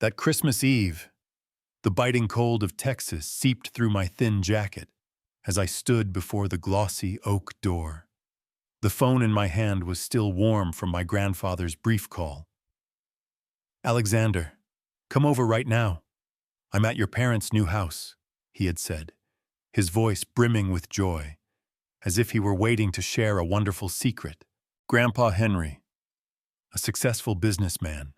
That Christmas Eve, the biting cold of Texas seeped through my thin jacket as I stood before the glossy oak door. The phone in my hand was still warm from my grandfather's brief call. "Alexander, come over right now. I'm at your parents' new house," he had said, his voice brimming with joy, as if he were waiting to share a wonderful secret. Grandpa Henry, a successful businessman,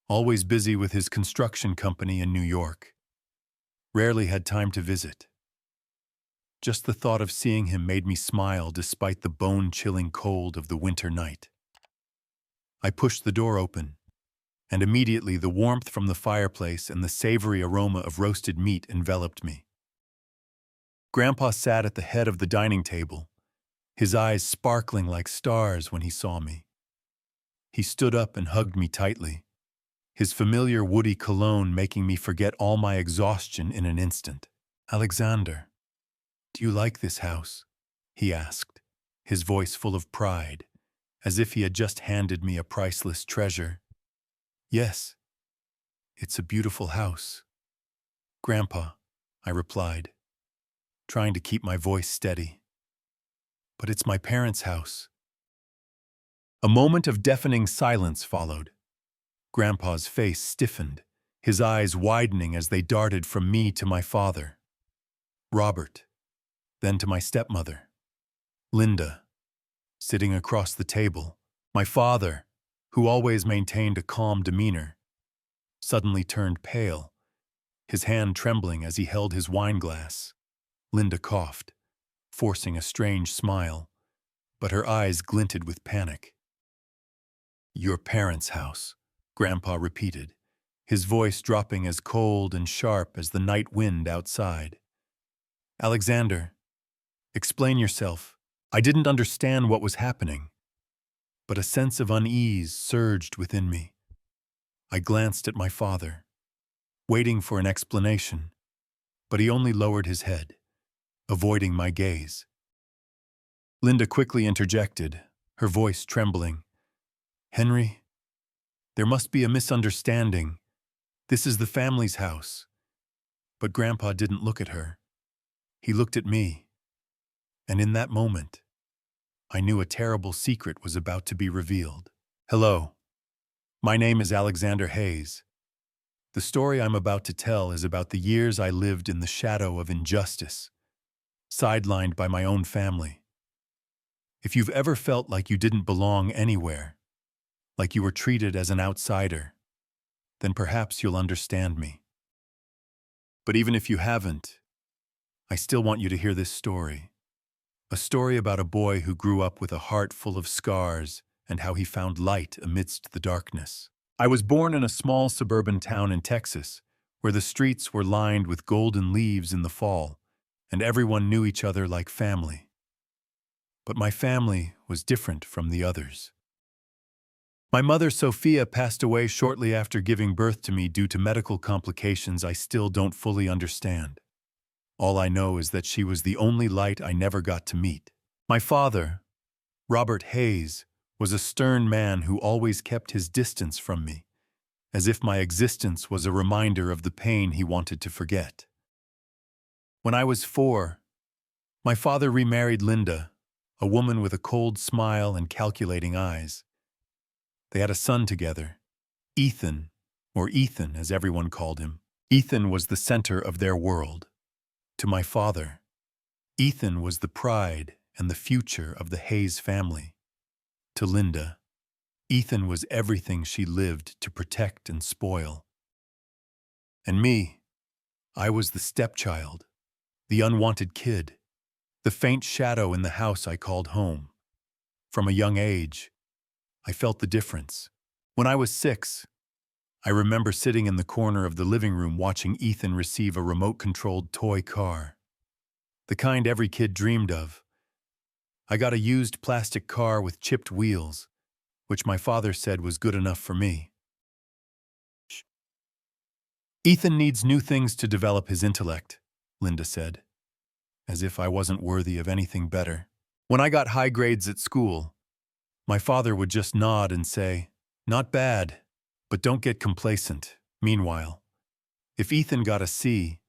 always busy with his construction company in New York, rarely had time to visit. Just the thought of seeing him made me smile despite the bone-chilling cold of the winter night. I pushed the door open, and immediately the warmth from the fireplace and the savory aroma of roasted meat enveloped me. Grandpa sat at the head of the dining table, his eyes sparkling like stars when he saw me. He stood up and hugged me tightly, his familiar woody cologne making me forget all my exhaustion in an instant. "Alexander, do you like this house?" he asked, his voice full of pride, as if he had just handed me a priceless treasure. "Yes, it's a beautiful house, Grandpa," I replied, trying to keep my voice steady. "But it's my parents' house." A moment of deafening silence followed. Grandpa's face stiffened, his eyes widening as they darted from me to my father, Robert, then to my stepmother, Linda, sitting across the table. My father, who always maintained a calm demeanor, suddenly turned pale, his hand trembling as he held his wine glass. Linda coughed, forcing a strange smile, but her eyes glinted with panic. "Your parents' house," Grandpa repeated, his voice dropping as cold and sharp as the night wind outside. "Alexander, explain yourself." I didn't understand what was happening, but a sense of unease surged within me. I glanced at my father, waiting for an explanation, but he only lowered his head, avoiding my gaze. Linda quickly interjected, her voice trembling. "Henry, there must be a misunderstanding. This is the family's house." But Grandpa didn't look at her. He looked at me, and in that moment, I knew a terrible secret was about to be revealed. "Hello. My name is Alexander Hayes. The story I'm about to tell is about the years I lived in the shadow of injustice, sidelined by my own family. If you've ever felt like you didn't belong anywhere, like you were treated as an outsider, then perhaps you'll understand me. But even if you haven't, I still want you to hear this story. A story about a boy who grew up with a heart full of scars and how he found light amidst the darkness. I was born in a small suburban town in Texas, where the streets were lined with golden leaves in the fall, and everyone knew each other like family. But my family was different from the others. My mother, Sophia, passed away shortly after giving birth to me due to medical complications I still don't fully understand. All I know is that she was the only light I never got to meet. My father, Robert Hayes, was a stern man who always kept his distance from me, as if my existence was a reminder of the pain he wanted to forget. When I was 4, my father remarried Linda, a woman with a cold smile and calculating eyes. They had a son together, Ethan, or Ethan as everyone called him. Ethan was the center of their world. To my father, Ethan was the pride and the future of the Hayes family. To Linda, Ethan was everything she lived to protect and spoil. And me, I was the stepchild, the unwanted kid, the faint shadow in the house I called home. From a young age, I felt the difference. When I was 6, I remember sitting in the corner of the living room watching Ethan receive a remote-controlled toy car. The kind every kid dreamed of. I got a used plastic car with chipped wheels, which my father said was good enough for me. "Ethan needs new things to develop his intellect," Linda said, as if I wasn't worthy of anything better. When I got high grades at school, my father would just nod and say, "Not bad, but don't get complacent." Meanwhile, if Ethan got a C,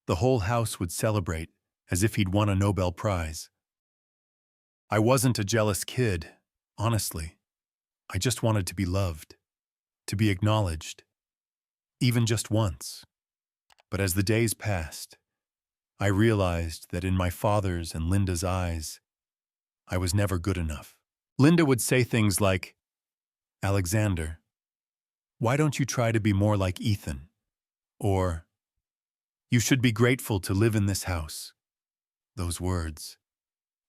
the whole house would celebrate as if he'd won a Nobel Prize. I wasn't a jealous kid, honestly. I just wanted to be loved, to be acknowledged, even just once. But as the days passed, I realized that in my father's and Linda's eyes, I was never good enough. Linda would say things like, "Alexander, why don't you try to be more like Ethan?" Or, "You should be grateful to live in this house." Those words,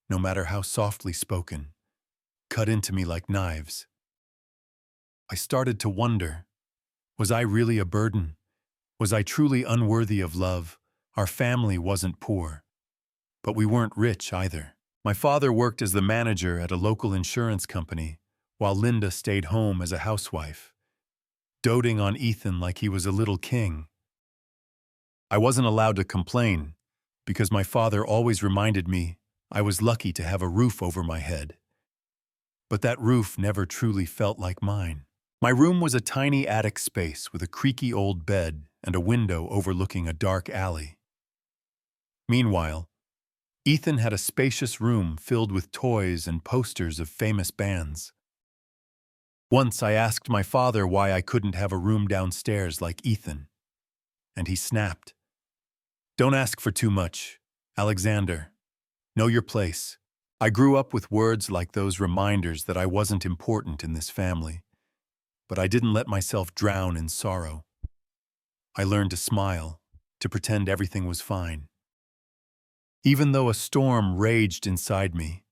no matter how softly spoken, cut into me like knives. I started to wonder, was I really a burden? Was I truly unworthy of love? Our family wasn't poor, but we weren't rich either. My father worked as the manager at a local insurance company, while Linda stayed home as a housewife, doting on Ethan like he was a little king. I wasn't allowed to complain, because my father always reminded me I was lucky to have a roof over my head. But that roof never truly felt like mine. My room was a tiny attic space with a creaky old bed and a window overlooking a dark alley. Meanwhile, Ethan had a spacious room filled with toys and posters of famous bands. Once I asked my father why I couldn't have a room downstairs like Ethan, and he snapped, "Don't ask for too much, Alexander. Know your place." I grew up with words like those reminders that I wasn't important in this family, but I didn't let myself drown in sorrow. I learned to smile, to pretend everything was fine. Even though a storm raged inside me,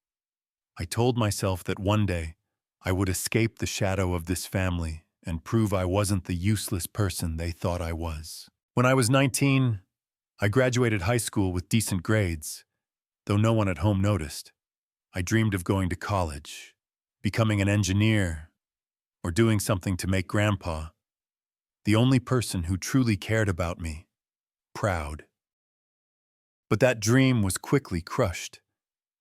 I told myself that one day I would escape the shadow of this family and prove I wasn't the useless person they thought I was. When I was 19, I graduated high school with decent grades, though no one at home noticed. I dreamed of going to college, becoming an engineer, or doing something to make Grandpa, the only person who truly cared about me, proud. But that dream was quickly crushed.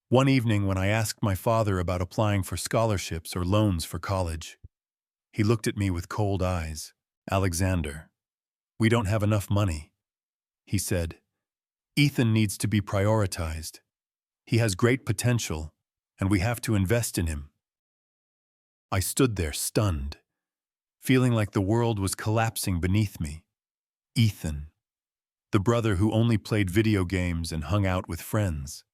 One evening when I asked my father about applying for scholarships or loans for college, he looked at me with cold eyes. "Alexander, we don't have enough money," he said. "Ethan needs to be prioritized. He has great potential, and we have to invest in him." I stood there stunned, feeling like the world was collapsing beneath me. Ethan, the brother who only played video games and hung out with friends,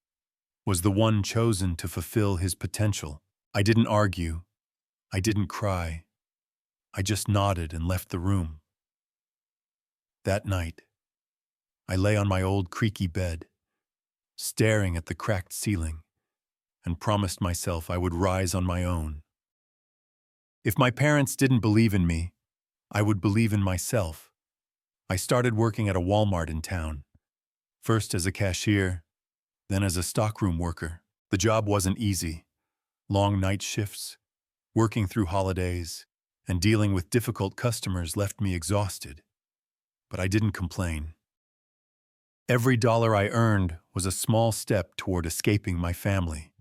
was the one chosen to fulfill his potential. I didn't argue. I didn't cry. I just nodded and left the room. That night, I lay on my old creaky bed, staring at the cracked ceiling, and promised myself I would rise on my own. If my parents didn't believe in me, I would believe in myself. I started working at a Walmart in town, first as a cashier, then as a stockroom worker. The job wasn't easy. Long night shifts, working through holidays, and dealing with difficult customers left me exhausted. But I didn't complain. Every dollar I earned was a small step toward escaping my family.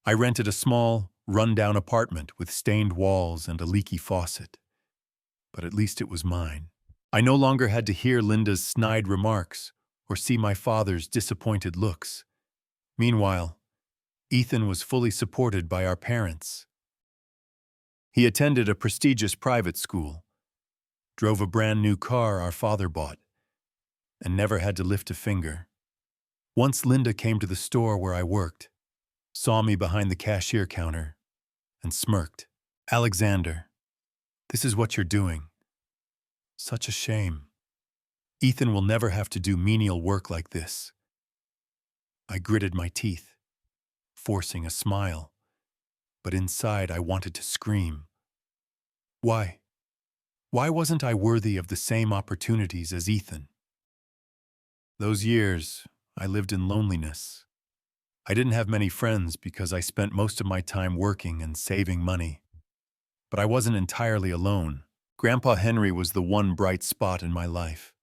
I rented a small, run-down apartment with stained walls and a leaky faucet. But at least it was mine. I no longer had to hear Linda's snide remarks or see my father's disappointed looks. Meanwhile, Ethan was fully supported by our parents. He attended a prestigious private school, drove a brand new car our father bought, and never had to lift a finger. Once Linda came to the store where I worked, saw me behind the cashier counter, and smirked. "Alexander, this is what you're doing. Such a shame. Ethan will never have to do menial work like this." I gritted my teeth, forcing a smile, but inside I wanted to scream. Why? Why wasn't I worthy of the same opportunities as Ethan? Those years, I lived in loneliness. I didn't have many friends because I spent most of my time working and saving money. But I wasn't entirely alone. Grandpa Henry was the one bright spot in my life.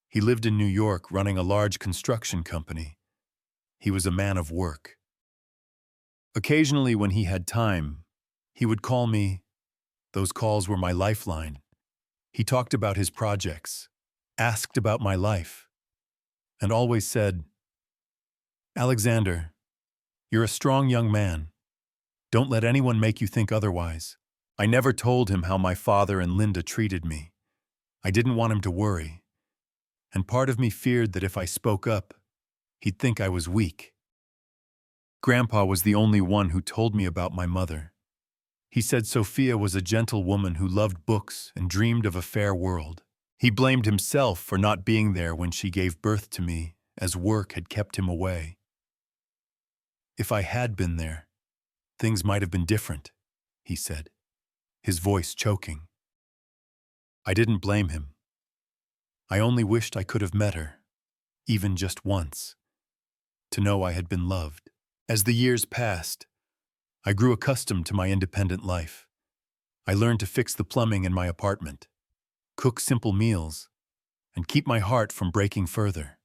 He lived in New York running a large construction company. He was a man of work. Occasionally when he had time, he would call me. Those calls were my lifeline. He talked about his projects, asked about my life, and always said, "Alexander, you're a strong young man. Don't let anyone make you think otherwise." I never told him how my father and Linda treated me. I didn't want him to worry, and part of me feared that if I spoke up, he'd think I was weak. Grandpa was the only one who told me about my mother. He said Sophia was a gentle woman who loved books and dreamed of a fair world. He blamed himself for not being there when she gave birth to me, as work had kept him away. If I had been there, things might have been different, he said, his voice choking. I didn't blame him. I only wished I could have met her, even just once, to know I had been loved. As the years passed, I grew accustomed to my independent life. I learned to fix the plumbing in my apartment, cook simple meals, and keep my heart from breaking further.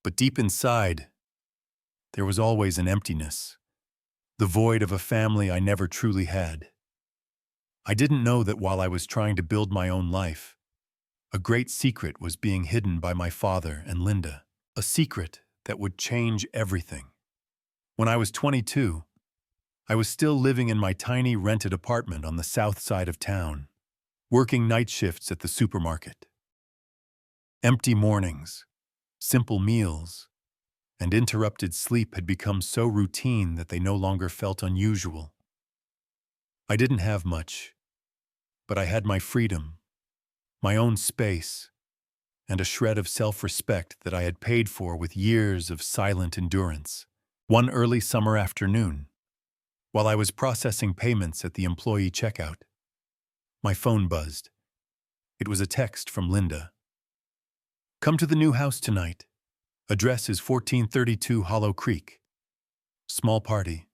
But deep inside, there was always an emptiness, the void of a family I never truly had. I didn't know that while I was trying to build my own life, a great secret was being hidden by my father and Linda, a secret that would change everything. When I was 22, I was still living in my tiny rented apartment on the south side of town, working night shifts at the supermarket. Empty mornings, simple meals, and interrupted sleep had become so routine that they no longer felt unusual. I didn't have much, but I had my freedom, my own space, and a shred of self-respect that I had paid for with years of silent endurance. One early summer afternoon, while I was processing payments at the employee checkout, my phone buzzed. It was a text from Linda. "Come to the new house tonight. Address is 1432 Hollow Creek. Small party."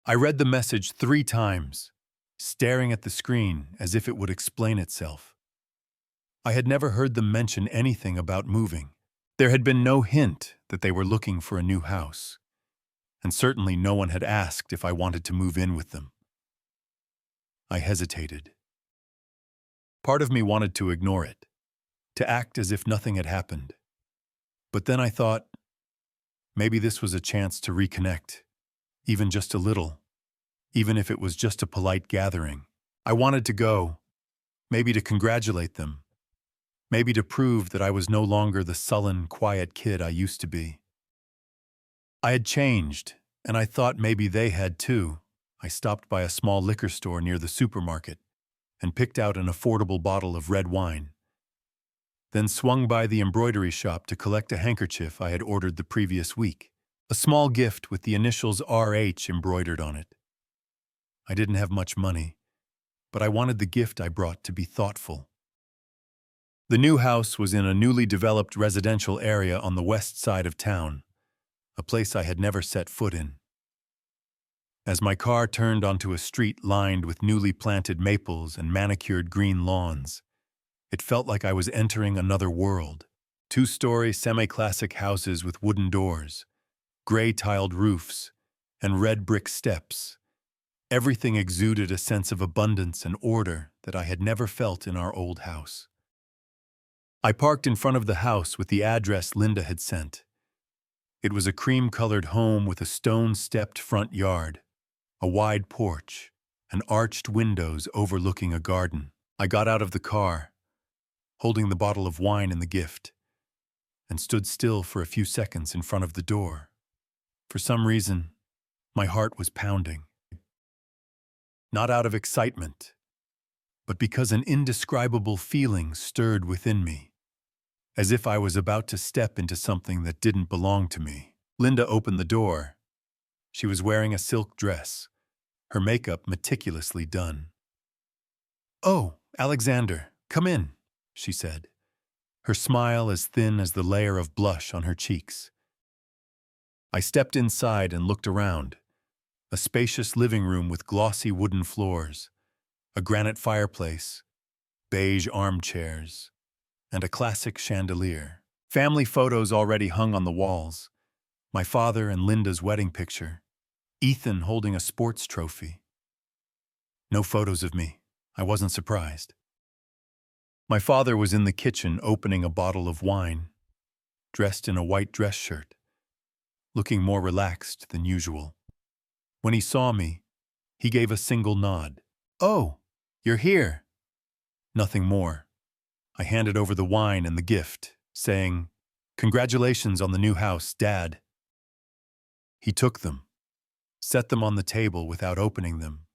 I read the message 3 times, staring at the screen as if it would explain itself. I had never heard them mention anything about moving. There had been no hint that they were looking for a new house, and certainly no one had asked if I wanted to move in with them. I hesitated. Part of me wanted to ignore it, to act as if nothing had happened. But then I thought, maybe this was a chance to reconnect, even just a little, even if it was just a polite gathering. I wanted to go, maybe to congratulate them, maybe to prove that I was no longer the sullen, quiet kid I used to be. I had changed, and I thought maybe they had too. I stopped by a small liquor store near the supermarket and picked out an affordable bottle of red wine, then swung by the embroidery shop to collect a handkerchief I had ordered the previous week, a small gift with the initials RH embroidered on it. I didn't have much money, but I wanted the gift I brought to be thoughtful. The new house was in a newly developed residential area on the west side of town, a place I had never set foot in. As my car turned onto a street lined with newly planted maples and manicured green lawns, it felt like I was entering another world. 2-story semi-classic houses with wooden doors, gray-tiled roofs, and red brick steps. Everything exuded a sense of abundance and order that I had never felt in our old house. I parked in front of the house with the address Linda had sent. It was a cream-colored home with a stone-stepped front yard, a wide porch, and arched windows overlooking a garden. I got out of the car, holding the bottle of wine and the gift, and stood still for a few seconds in front of the door. For some reason, my heart was pounding. Not out of excitement, but because an indescribable feeling stirred within me, as if I was about to step into something that didn't belong to me. Linda opened the door. She was wearing a silk dress, her makeup meticulously done. "Oh, Alexander, come in," she said, her smile as thin as the layer of blush on her cheeks. I stepped inside and looked around. A spacious living room with glossy wooden floors, a granite fireplace, beige armchairs, and a classic chandelier. Family photos already hung on the walls. My father and Linda's wedding picture, Ethan holding a sports trophy. No photos of me. I wasn't surprised. My father was in the kitchen opening a bottle of wine, dressed in a white dress shirt, looking more relaxed than usual. When he saw me, he gave a single nod. "Oh, you're here." Nothing more. I handed over the wine and the gift, saying, "Congratulations on the new house, Dad." He took them, set them on the table without opening them,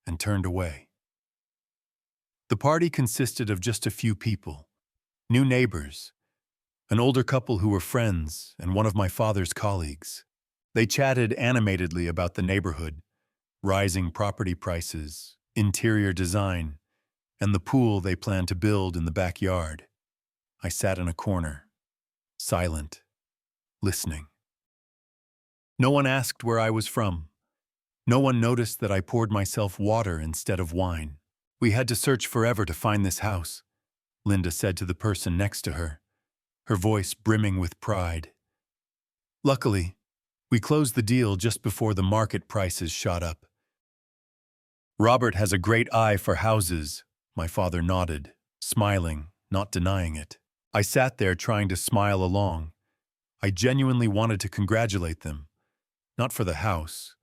and turned away. The party consisted of just a few people, new neighbors, an older couple who were friends, and one of my father's colleagues. They chatted animatedly about the neighborhood, rising property prices, interior design, and the pool they planned to build in the backyard. I sat in a corner, silent, listening. No one asked where I was from. No one noticed that I poured myself water instead of wine. "We had to search forever to find this house," Linda said to the person next to her, her voice brimming with pride. "Luckily, we closed the deal just before the market prices shot up." "Robert has a great eye for houses," my father nodded, smiling, not denying it. I sat there trying to smile along. I genuinely wanted to congratulate them, not for the house,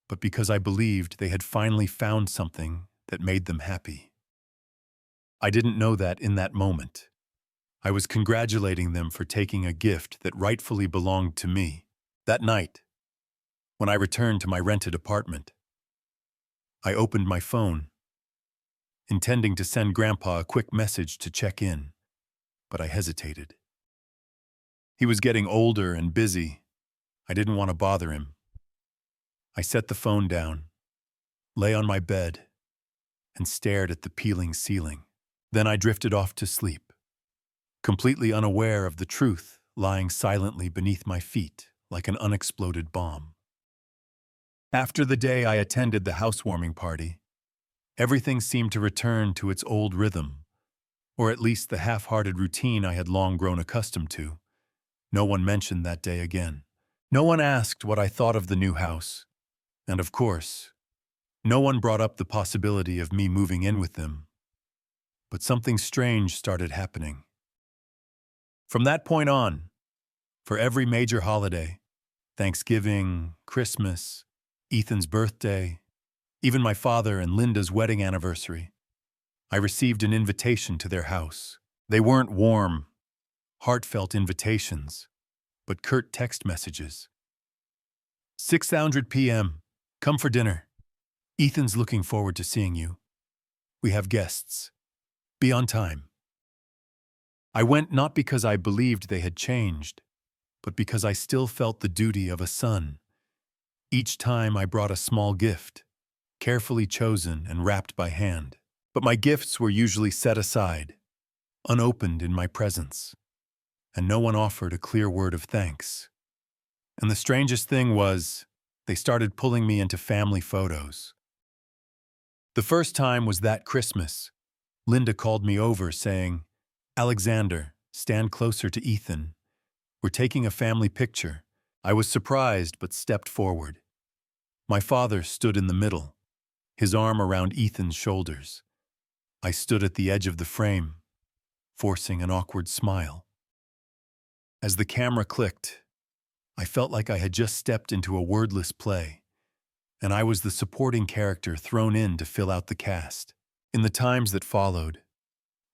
but because I believed they had finally found something that made them happy. I didn't know that in that moment. I was congratulating them for taking a gift that rightfully belonged to me. That night, when I returned to my rented apartment, I opened my phone, intending to send Grandpa a quick message to check in, but I hesitated. He was getting older and busy. I didn't want to bother him. I set the phone down, lay on my bed, and stared at the peeling ceiling. Then I drifted off to sleep, completely unaware of the truth lying silently beneath my feet like an unexploded bomb. After the day I attended the housewarming party, everything seemed to return to its old rhythm, or at least the half-hearted routine I had long grown accustomed to. No one mentioned that day again. No one asked what I thought of the new house, and of course, no one brought up the possibility of me moving in with them. But something strange started happening. From that point on, for every major holiday, Thanksgiving, Christmas, Ethan's birthday, even my father and Linda's wedding anniversary, I received an invitation to their house. They weren't warm, heartfelt invitations, but curt text messages. 6:00 p.m. Come for dinner. Ethan's looking forward to seeing you. We have guests. Be on time. I went not because I believed they had changed, but because I still felt the duty of a son. Each time I brought a small gift, carefully chosen and wrapped by hand. But my gifts were usually set aside, unopened in my presence, and no one offered a clear word of thanks. And the strangest thing was, they started pulling me into family photos. The first time was that Christmas. Linda called me over saying, "Alexander, stand closer to Ethan. We're taking a family picture." I was surprised but stepped forward. My father stood in the middle, his arm around Ethan's shoulders. I stood at the edge of the frame, forcing an awkward smile. As the camera clicked, I felt like I had just stepped into a wordless play, and I was the supporting character thrown in to fill out the cast. In the times that followed,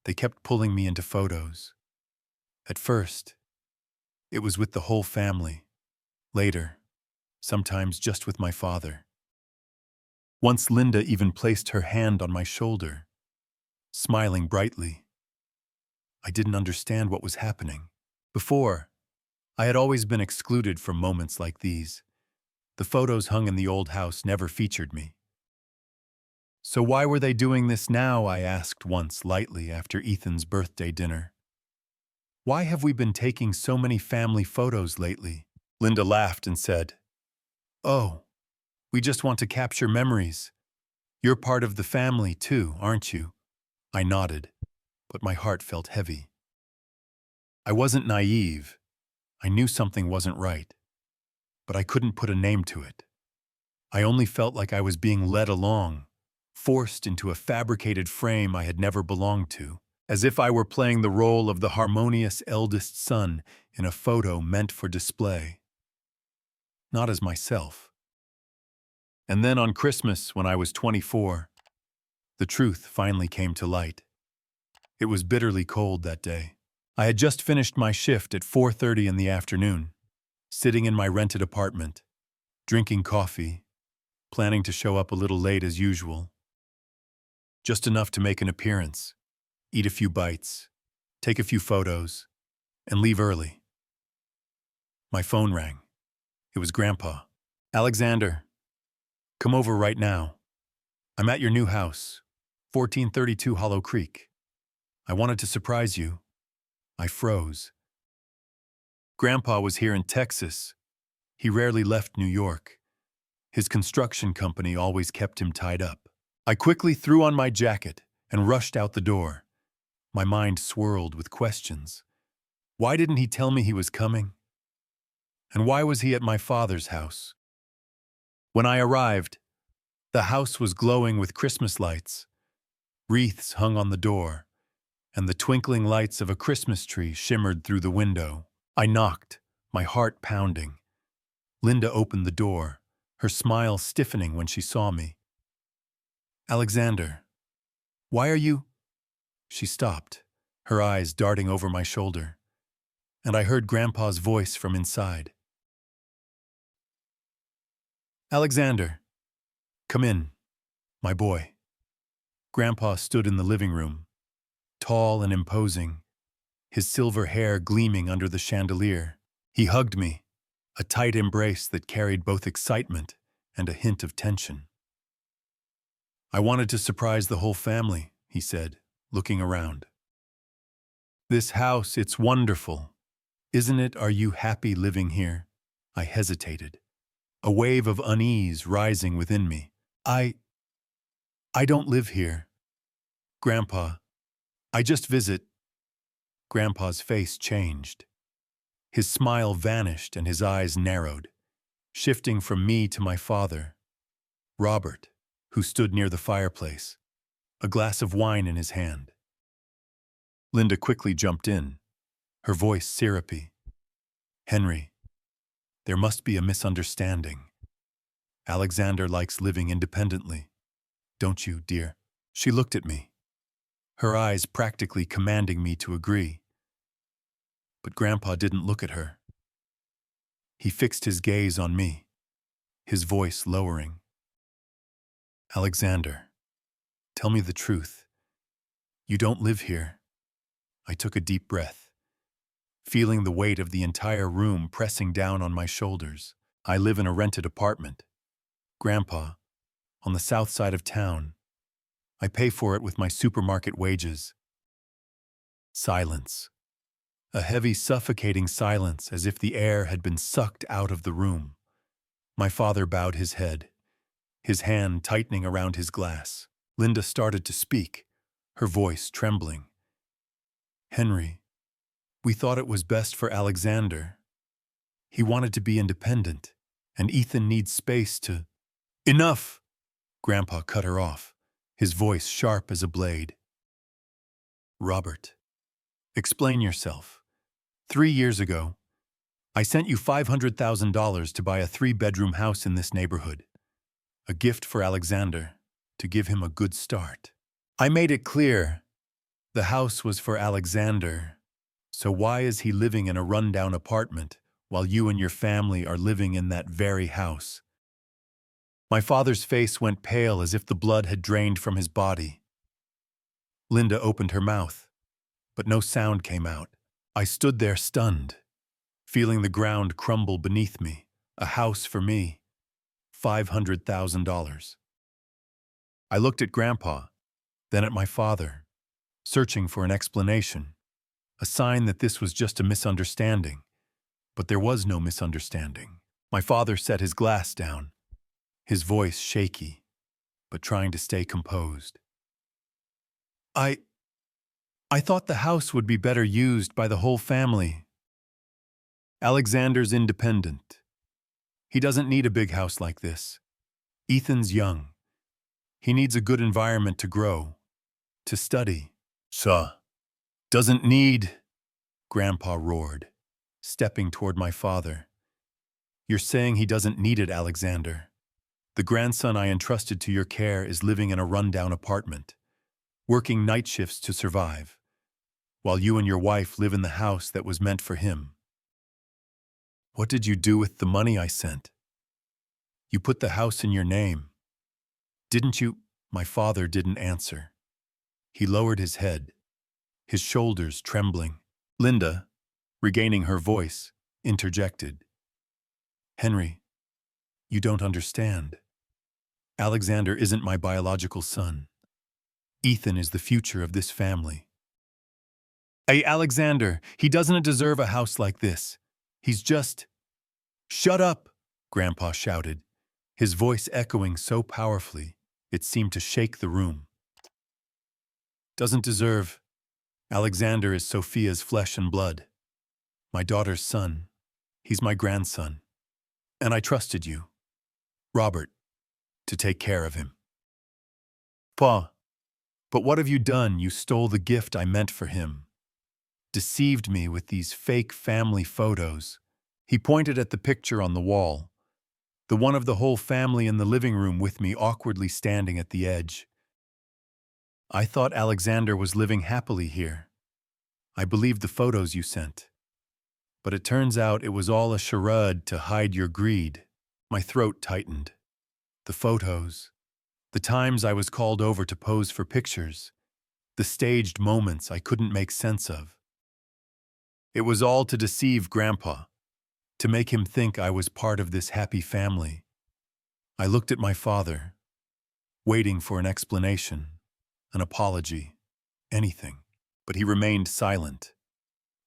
they kept pulling me into photos. At first, it was with the whole family. Later, sometimes just with my father. Once Linda even placed her hand on my shoulder, smiling brightly. I didn't understand what was happening. Before, I had always been excluded from moments like these. The photos hung in the old house never featured me. "So why were they doing this now?" I asked once lightly after Ethan's birthday dinner. "Why have we been taking so many family photos lately?" Linda laughed and said, "Oh, we just want to capture memories. You're part of the family too, aren't you?" I nodded, but my heart felt heavy. I wasn't naive. I knew something wasn't right, but I couldn't put a name to it. I only felt like I was being led along, forced into a fabricated frame I had never belonged to. as if I were playing the role of the harmonious eldest son in a photo meant for display, not as myself. And then on Christmas, when I was 24, the truth finally came to light. It was bitterly cold that day. I had just finished my shift at 4:30 in the afternoon, sitting in my rented apartment, drinking coffee, planning to show up a little late as usual. Just enough to make an appearance, eat a few bites, take a few photos, and leave early. My phone rang. It was Grandpa. "Alexander, come over right now. I'm at your new house, 1432 Hollow Creek. I wanted to surprise you." I froze. Grandpa was here in Texas. He rarely left New York. His construction company always kept him tied up. I quickly threw on my jacket and rushed out the door. My mind swirled with questions. Why didn't he tell me he was coming? And why was he at my father's house? When I arrived, the house was glowing with Christmas lights. Wreaths hung on the door, and the twinkling lights of a Christmas tree shimmered through the window. I knocked, my heart pounding. Linda opened the door, her smile stiffening when she saw me. "Alexander, why are you—" She stopped, her eyes darting over my shoulder, and I heard Grandpa's voice from inside. "Alexander, come in, my boy." Grandpa stood in the living room, tall and imposing, his silver hair gleaming under the chandelier. He hugged me, a tight embrace that carried both excitement and a hint of tension. "I wanted to surprise the whole family," he said, looking around. "This house, it's wonderful. Isn't it? Are you happy living here?" I hesitated, a wave of unease rising within me. I don't live here. Grandpa, I just visit." Grandpa's face changed. His smile vanished and his eyes narrowed, shifting from me to my father, Robert, who stood near the fireplace, a glass of wine in his hand. Linda quickly jumped in, her voice syrupy. "Henry, there must be a misunderstanding. Alexander likes living independently. Don't you, dear?" She looked at me, her eyes practically commanding me to agree. But Grandpa didn't look at her. He fixed his gaze on me, his voice lowering. "Alexander, tell me the truth. You don't live here." I took a deep breath, feeling the weight of the entire room pressing down on my shoulders. "I live in a rented apartment, Grandpa, on the south side of town. I pay for it with my supermarket wages." Silence. A heavy, suffocating silence, as if the air had been sucked out of the room. My father bowed his head, his hand tightening around his glass. Linda started to speak, her voice trembling. "Henry, we thought it was best for Alexander. He wanted to be independent, and Ethan needs space to—" "Enough!" Grandpa cut her off, his voice sharp as a blade. "Robert, explain yourself. 3 years ago, I sent you $500,000 to buy a 3-bedroom house in this neighborhood. A gift for Alexander, to give him a good start. I made it clear the house was for Alexander, so why is he living in a rundown apartment while you and your family are living in that very house?" My father's face went pale as if the blood had drained from his body. Linda opened her mouth, but no sound came out. I stood there stunned, feeling the ground crumble beneath me. A house for me, $500,000. I looked at Grandpa, then at my father, searching for an explanation, a sign that this was just a misunderstanding. But there was no misunderstanding. My father set his glass down, his voice shaky, but trying to stay composed. I thought the house would be better used by the whole family. Alexander's independent. He doesn't need a big house like this. Ethan's young. He needs a good environment to grow, to study." "Sir," Doesn't need, Grandpa roared, stepping toward my father. You're saying he doesn't need it, Alexander. The grandson I entrusted to your care is living in a rundown apartment, working night shifts to survive, while you and your wife live in the house that was meant for him. What did you do with the money I sent? You put the house in your name. Didn't you? My father didn't answer. He lowered his head, his shoulders trembling. Linda, regaining her voice, interjected. Henry, you don't understand. Alexander isn't my biological son. Ethan is the future of this family. Hey, Alexander, he doesn't deserve a house like this. He's just... Shut up, Grandpa shouted, his voice echoing so powerfully it seemed to shake the room. Doesn't deserve. Alexander is Sophia's flesh and blood. My daughter's son. He's my grandson. And I trusted you, Robert, to take care of him. Pa, but what have you done? You stole the gift I meant for him. Deceived me with these fake family photos. He pointed at the picture on the wall, the one of the whole family in the living room with me awkwardly standing at the edge. I thought Alexander was living happily here. I believed the photos you sent. But it turns out it was all a charade to hide your greed. My throat tightened. The photos, the times I was called over to pose for pictures, the staged moments I couldn't make sense of. It was all to deceive Grandpa, to make him think I was part of this happy family. I looked at my father, waiting for an explanation, an apology, anything, but he remained silent,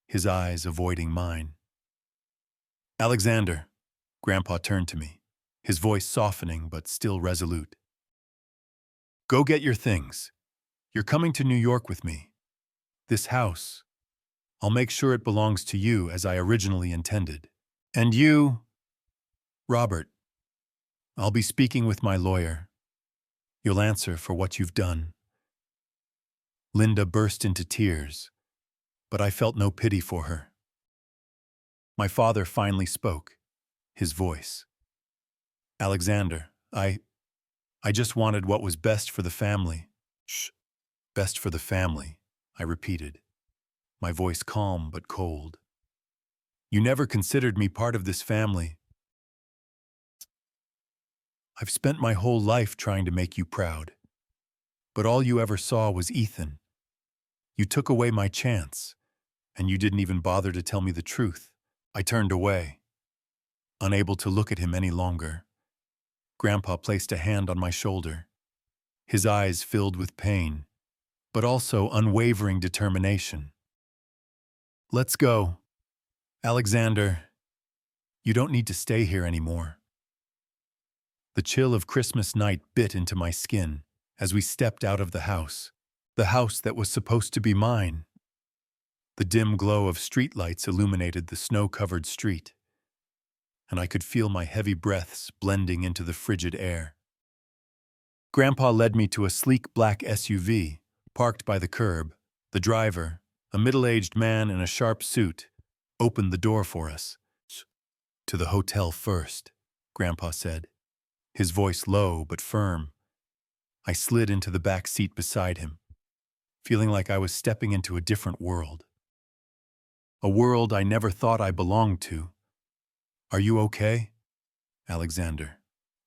his eyes avoiding mine. Alexander, Grandpa turned to me, his voice softening but still resolute. Go get your things. You're coming to New York with me. This house, I'll make sure it belongs to you as I originally intended. And you, Robert, I'll be speaking with my lawyer. You'll answer for what you've done. Linda burst into tears, but I felt no pity for her. My father finally spoke, his voice. Alexander, I just wanted what was best for the family. Shh. Best for the family, I repeated, my voice calm but cold. You never considered me part of this family. I've spent my whole life trying to make you proud. But all you ever saw was Ethan. You took away my chance, and you didn't even bother to tell me the truth. I turned away, unable to look at him any longer. Grandpa placed a hand on my shoulder, his eyes filled with pain, but also unwavering determination. Let's go. Alexander, you don't need to stay here anymore. The chill of Christmas night bit into my skin as we stepped out of the house that was supposed to be mine. The dim glow of streetlights illuminated the snow-covered street, and I could feel my heavy breaths blending into the frigid air. Grandpa led me to a sleek black SUV, parked by the curb. The driver, a middle-aged man in a sharp suit, opened the door for us. To the hotel first, Grandpa said, his voice low but firm. I slid into the back seat beside him, feeling like I was stepping into a different world. A world I never thought I belonged to. Are you okay, Alexander?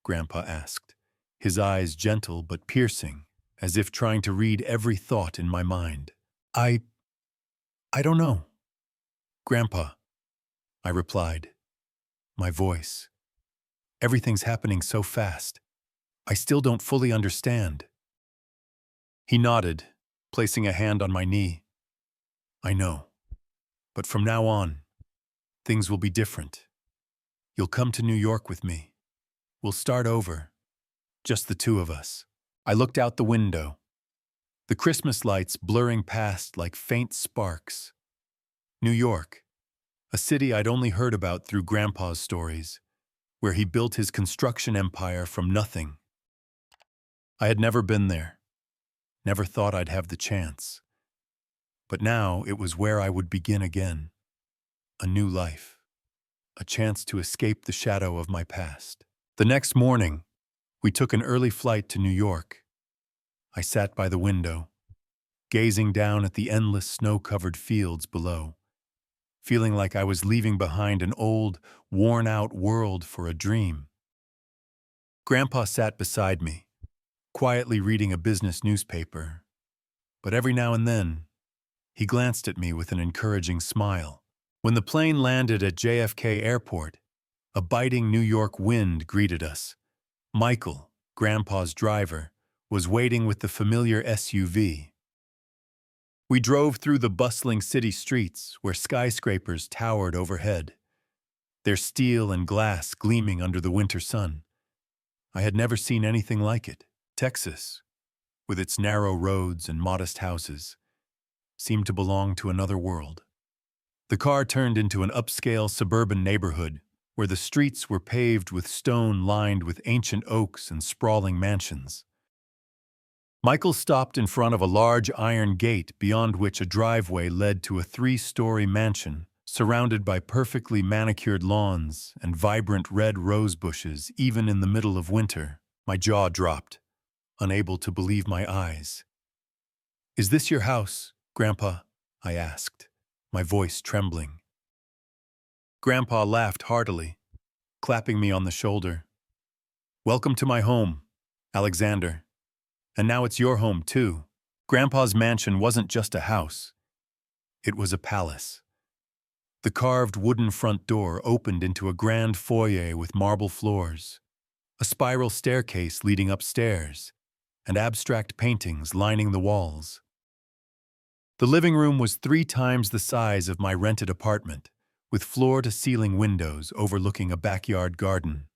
Grandpa asked, his eyes gentle but piercing, as if trying to read every thought in my mind. I don't know. Grandpa, I replied, my voice. Everything's happening so fast. I still don't fully understand. He nodded, placing a hand on my knee. I know. But from now on, things will be different. You'll come to New York with me. We'll start over, just the two of us. I looked out the window, the Christmas lights blurring past like faint sparks. New York, a city I'd only heard about through Grandpa's stories, where he built his construction empire from nothing. I had never been there, never thought I'd have the chance. But now it was where I would begin again. A new life. A chance to escape the shadow of my past. The next morning, we took an early flight to New York. I sat by the window, gazing down at the endless snow-covered fields below, feeling like I was leaving behind an old, worn-out world for a dream. Grandpa sat beside me, quietly reading a business newspaper, but every now and then, he glanced at me with an encouraging smile. When the plane landed at JFK Airport, a biting New York wind greeted us. Michael, Grandpa's driver, was waiting with the familiar SUV. We drove through the bustling city streets where skyscrapers towered overhead, their steel and glass gleaming under the winter sun. I had never seen anything like it. Texas, with its narrow roads and modest houses, seemed to belong to another world. The car turned into an upscale suburban neighborhood where the streets were paved with stone lined with ancient oaks and sprawling mansions. Michael stopped in front of a large iron gate beyond which a driveway led to a 3-story mansion surrounded by perfectly manicured lawns and vibrant red rose bushes even in the middle of winter. My jaw dropped, unable to believe my eyes. "Is this your house, Grandpa?" I asked, my voice trembling. Grandpa laughed heartily, clapping me on the shoulder. "Welcome to my home, Alexander. And now it's your home, too." Grandpa's mansion wasn't just a house. It was a palace. The carved wooden front door opened into a grand foyer with marble floors, a spiral staircase leading upstairs, and abstract paintings lining the walls. The living room was 3 times the size of my rented apartment, with floor-to-ceiling windows overlooking a backyard garden,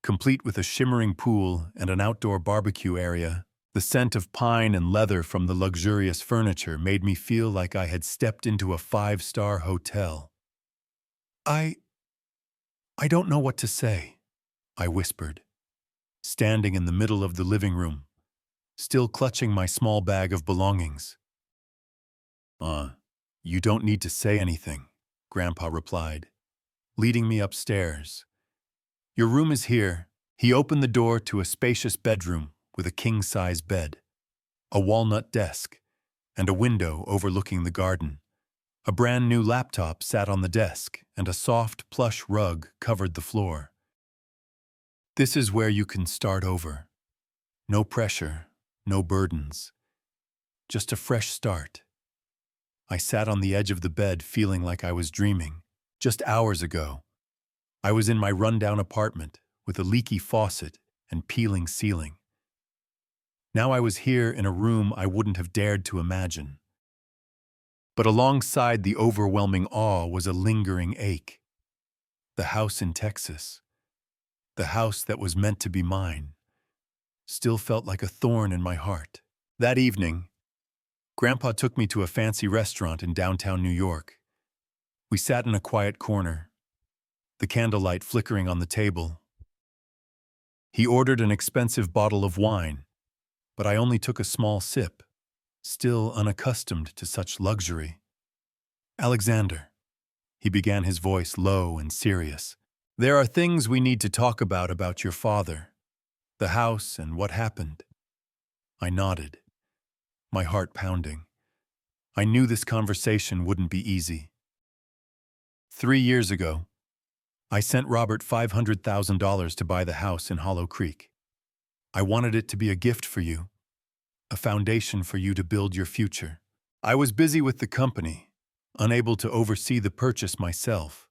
complete with a shimmering pool and an outdoor barbecue area. The scent of pine and leather from the luxurious furniture made me feel like I had stepped into a 5-star hotel. I don't know what to say," I whispered, standing in the middle of the living room, still clutching my small bag of belongings. You don't need to say anything," Grandpa replied, leading me upstairs. "Your room is here." He opened the door to a spacious bedroom with a king-size bed, a walnut desk, and a window overlooking the garden. A brand-new laptop sat on the desk, and a soft, plush rug covered the floor. "This is where you can start over. No pressure, no burdens. Just a fresh start." I sat on the edge of the bed feeling like I was dreaming. Just hours ago, I was in my rundown apartment with a leaky faucet and peeling ceiling. Now I was here in a room I wouldn't have dared to imagine. But alongside the overwhelming awe was a lingering ache. The house in Texas, the house that was meant to be mine, still felt like a thorn in my heart. That evening, Grandpa took me to a fancy restaurant in downtown New York. We sat in a quiet corner, the candlelight flickering on the table. He ordered an expensive bottle of wine, but I only took a small sip, still unaccustomed to such luxury. "Alexander," he began, his voice low and serious, "there are things we need to talk about your father, the house and what happened." I nodded, my heart pounding. I knew this conversation wouldn't be easy. 3 years ago, I sent Robert $500,000 to buy the house in Hollow Creek. I wanted it to be a gift for you, a foundation for you to build your future. I was busy with the company, unable to oversee the purchase myself,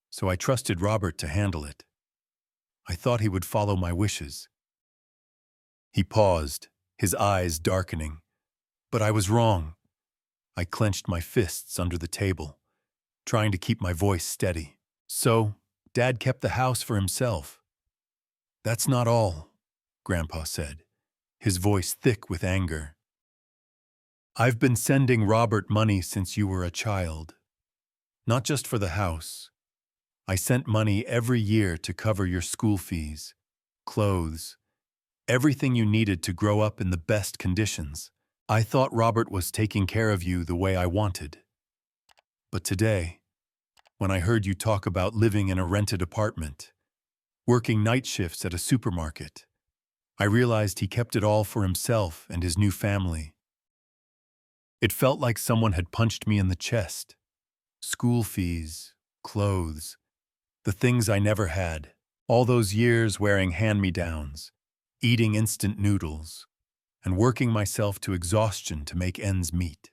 so I trusted Robert to handle it. I thought he would follow my wishes. He paused, his eyes darkening. But I was wrong. I clenched my fists under the table, trying to keep my voice steady. "So, Dad kept the house for himself." "That's not all," Grandpa said, his voice thick with anger. "I've been sending Robert money since you were a child. Not just for the house. I sent money every year to cover your school fees, clothes, everything you needed to grow up in the best conditions. I thought Robert was taking care of you the way I wanted. But today, when I heard you talk about living in a rented apartment, working night shifts at a supermarket, I realized he kept it all for himself and his new family. It felt like someone had punched me in the chest. School fees, clothes, the things I never had. All those years wearing hand-me-downs, eating instant noodles, and working myself to exhaustion to make ends meet.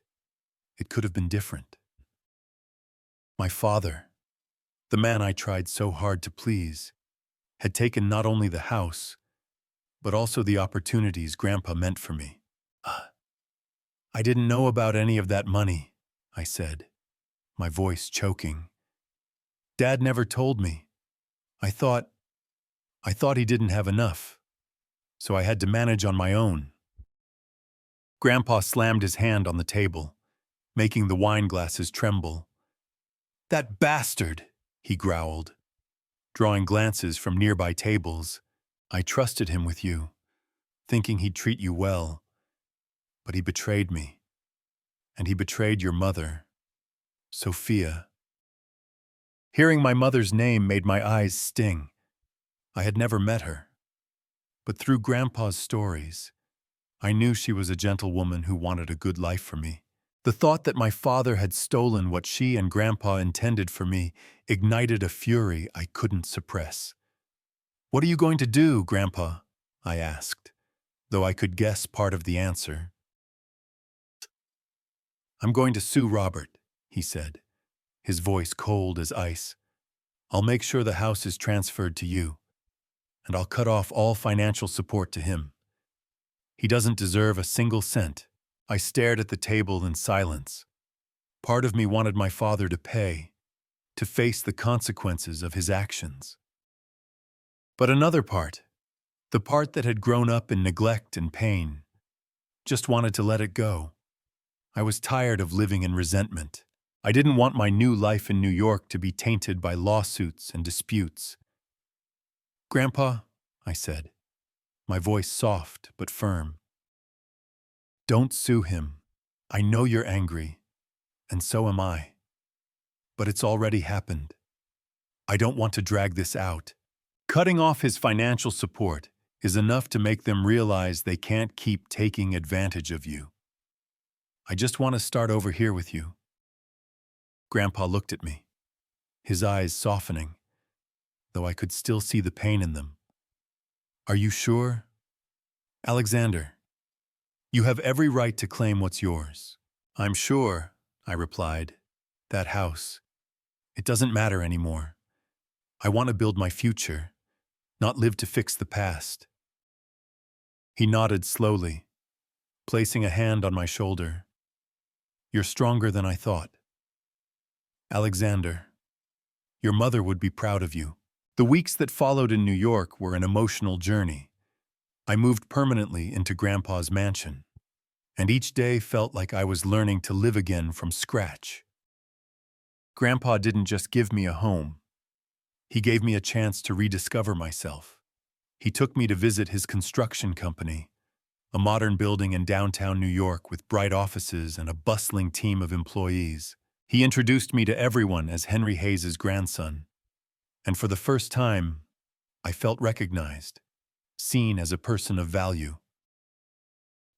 It could have been different. My father, the man I tried so hard to please, had taken not only the house, but also the opportunities Grandpa meant for me. I didn't know about any of that money, I said, my voice choking. Dad never told me. I thought he didn't have enough, so I had to manage on my own. Grandpa slammed his hand on the table, making the wine glasses tremble. That bastard, he growled, drawing glances from nearby tables. I trusted him with you, thinking he'd treat you well. But he betrayed me. And he betrayed your mother, Sophia. Hearing my mother's name made my eyes sting. I had never met her. But through Grandpa's stories, I knew she was a gentlewoman who wanted a good life for me. The thought that my father had stolen what she and Grandpa intended for me ignited a fury I couldn't suppress. What are you going to do, Grandpa? I asked, though I could guess part of the answer. I'm going to sue Robert, he said, his voice cold as ice. I'll make sure the house is transferred to you, and I'll cut off all financial support to him. He doesn't deserve a single cent. I stared at the table in silence. Part of me wanted my father to pay, to face the consequences of his actions. But another part, the part that had grown up in neglect and pain, just wanted to let it go. I was tired of living in resentment. I didn't want my new life in New York to be tainted by lawsuits and disputes. Grandpa, I said, my voice soft but firm. Don't sue him. I know you're angry, and so am I. But it's already happened. I don't want to drag this out. Cutting off his financial support is enough to make them realize they can't keep taking advantage of you. I just want to start over here with you. Grandpa looked at me, his eyes softening, though I could still see the pain in them. Are you sure? Alexander, you have every right to claim what's yours. I'm sure, I replied. That house, it doesn't matter anymore. I want to build my future, not live to fix the past. He nodded slowly, placing a hand on my shoulder. You're stronger than I thought. Alexander, your mother would be proud of you. The weeks that followed in New York were an emotional journey. I moved permanently into Grandpa's mansion, and each day felt like I was learning to live again from scratch. Grandpa didn't just give me a home. He gave me a chance to rediscover myself. He took me to visit his construction company, a modern building in downtown New York with bright offices and a bustling team of employees. He introduced me to everyone as Henry Hayes's grandson, and for the first time, I felt recognized, seen as a person of value.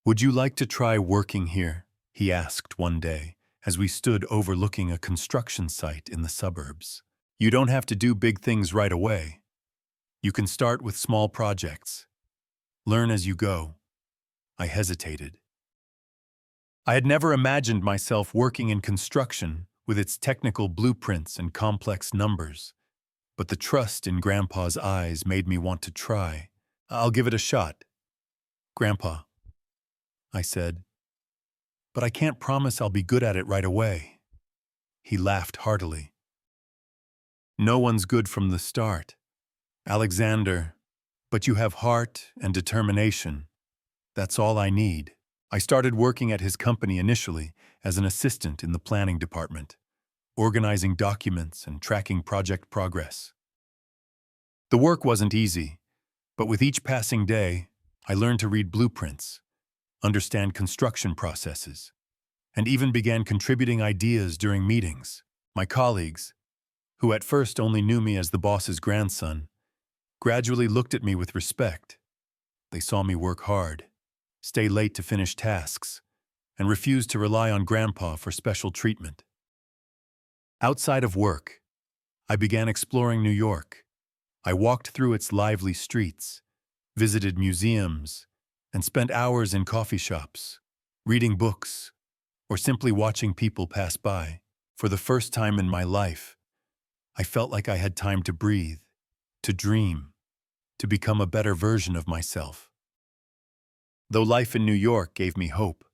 Would you like to try working here? He asked one day, as we stood overlooking a construction site in the suburbs. You don't have to do big things right away. You can start with small projects. Learn as you go. I hesitated. I had never imagined myself working in construction with its technical blueprints and complex numbers, but the trust in Grandpa's eyes made me want to try. I'll give it a shot. Grandpa, I said, but I can't promise I'll be good at it right away. He laughed heartily. No one's good from the start, Alexander, but you have heart and determination. That's all I need. I started working at his company initially as an assistant in the planning department, organizing documents and tracking project progress. The work wasn't easy, but with each passing day, I learned to read blueprints, understand construction processes, and even began contributing ideas during meetings. My colleagues, who at first only knew me as the boss's grandson, gradually looked at me with respect. They saw me work hard, stay late to finish tasks, and refuse to rely on Grandpa for special treatment. Outside of work, I began exploring New York. I walked through its lively streets, visited museums, and spent hours in coffee shops, reading books, or simply watching people pass by. For the first time in my life, I felt like I had time to breathe, to dream, to become a better version of myself. Though life in New York gave me hope,